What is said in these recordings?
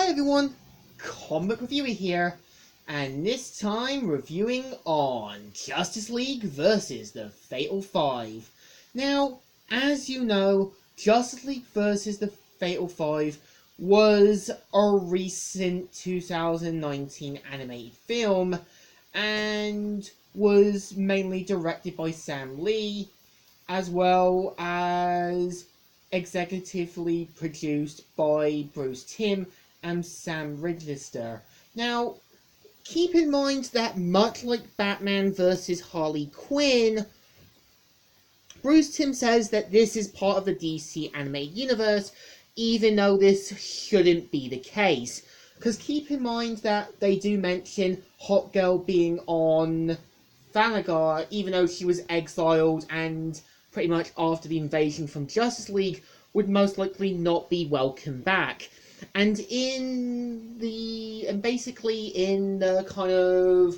Hi everyone, Comic Reviewer here, and this time reviewing on Justice League versus the Fatal Five. Now, as you know, Justice League versus the Fatal Five was a recent 2019 animated film and was mainly directed by Sam Lee, as well as executively produced by Bruce Timm and Sam Ridgester. Now, keep in mind that much like Batman vs. Harley Quinn, Bruce Timm says that this is part of the DC animated universe, even though this shouldn't be the case. Because keep in mind that they do mention Hawkgirl being on Thanagar, even though she was exiled and pretty much after the invasion from Justice League would most likely not be welcome back. And basically in the kind of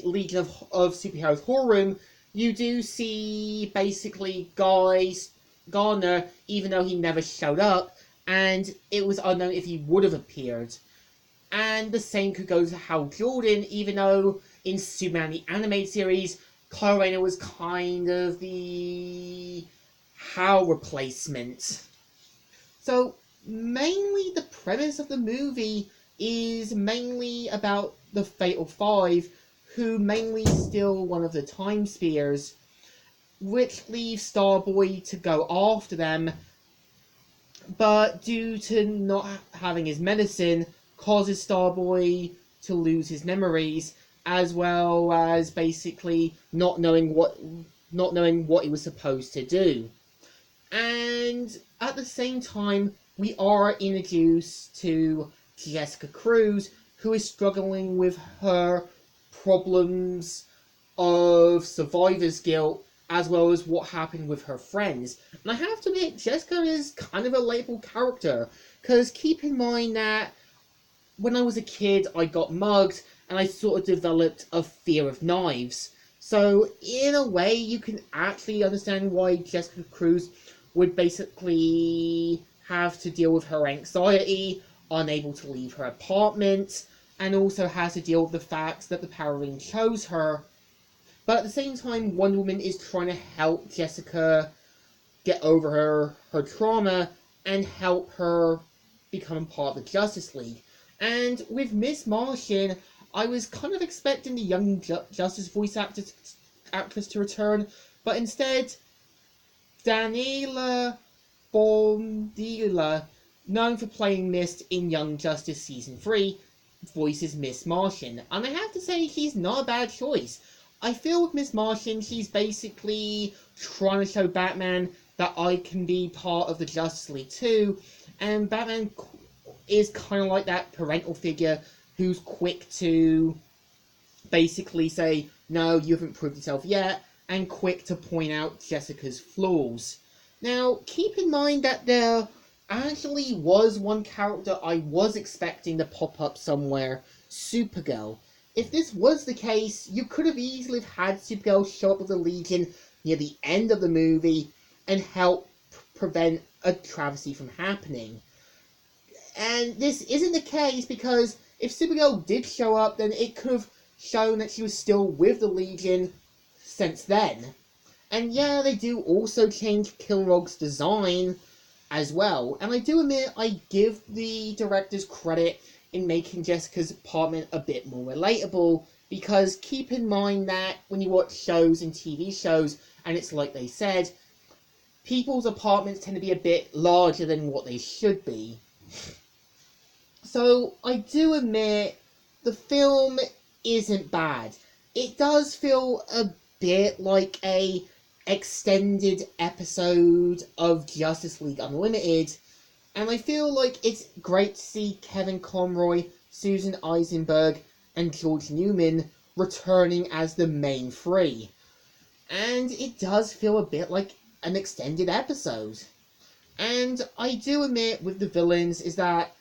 Legion of Superheroes horror room, you do see basically Garner, even though he never showed up, and it was unknown if he would have appeared. And the same could go to Hal Jordan, even though in Superman the animated series, Kyle Rayner was kind of the Hal replacement. So mainly the premise of the movie is mainly about the Fatal Five, who mainly steal one of the Time Spears, which leaves Starboy to go after them, but due to not having his medicine, causes Starboy to lose his memories, as well as basically not knowing what he was supposed to do. And at the same time, we are introduced to Jessica Cruz, who is struggling with her problems of survivor's guilt, as well as what happened with her friends. And I have to admit, Jessica is kind of a label character, because keep in mind that when I was a kid, I got mugged, and I sort of developed a fear of knives. So, in a way, you can actually understand why Jessica Cruz would basically have to deal with her anxiety, unable to leave her apartment, and also has to deal with the fact that the Power Ring chose her. But at the same time, Wonder Woman is trying to help Jessica get over her trauma and help her become part of the Justice League. And with Miss Martian, I was kind of expecting the young Justice voice actress to return, but instead, Daniela Bondila, known for playing Mist in Young Justice Season 3, voices Miss Martian. And I have to say, she's not a bad choice. I feel with Miss Martian, she's basically trying to show Batman that I can be part of the Justice League too, and Batman is kind of like that parental figure who's quick to basically say, no, you haven't proved yourself yet, and quick to point out Jessica's flaws. Now, keep in mind that there actually was one character I was expecting to pop up somewhere, Supergirl. If this was the case, you could have easily had Supergirl show up with the Legion near the end of the movie and help prevent a travesty from happening. And this isn't the case because if Supergirl did show up, then it could have shown that she was still with the Legion since then. And yeah, they do also change Kilrog's design as well. And I do admit, I give the directors credit in making Jessica's apartment a bit more relatable, because keep in mind that when you watch shows and TV shows, and it's like they said, people's apartments tend to be a bit larger than what they should be. So I do admit, the film isn't bad. It does feel a bit like a extended episode of Justice League Unlimited, and I feel like it's great to see Kevin Conroy, Susan Eisenberg, and George Newman returning as the main three. And it does feel a bit like an extended episode. And I do admit with the villains is that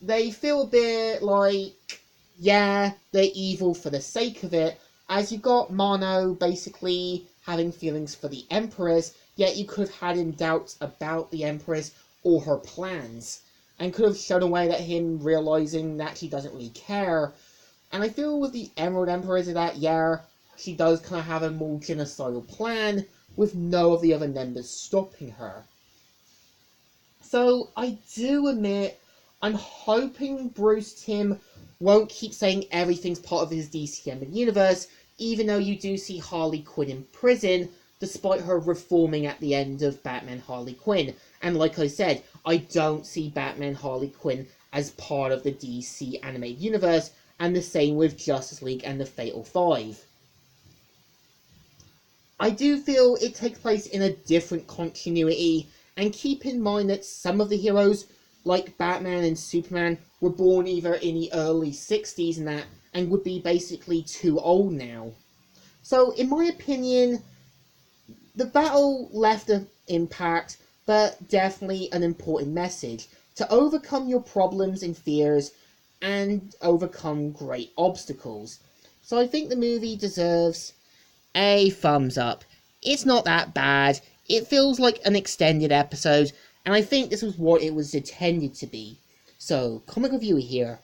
they feel a bit like, yeah, they're evil for the sake of it, as you got Mono basically having feelings for the Empress, yet you could have had him doubts about the Empress or her plans. and could have shown a way that him realizing that she doesn't really care. And I feel with the Emerald Empress that, yeah, she does kind of have a more genocidal plan, with no of the other members stopping her. So I do admit, I'm hoping Bruce Timm won't keep saying everything's part of his DCM universe, even though you do see Harley Quinn in prison, despite her reforming at the end of Batman Harley Quinn. And like I said, I don't see Batman Harley Quinn as part of the DC animated universe, and the same with Justice League and the Fatal Five. I do feel it takes place in a different continuity, and keep in mind that some of the heroes, like Batman and Superman, were born either in the early 60s and would be basically too old now. So, in my opinion, the battle left an impact, but definitely an important message to overcome your problems and fears and overcome great obstacles. So I think the movie deserves a thumbs up. It's not that bad. It feels like an extended episode, and I think this was what it was intended to be. So, Comic Reviewer here,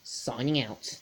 signing out.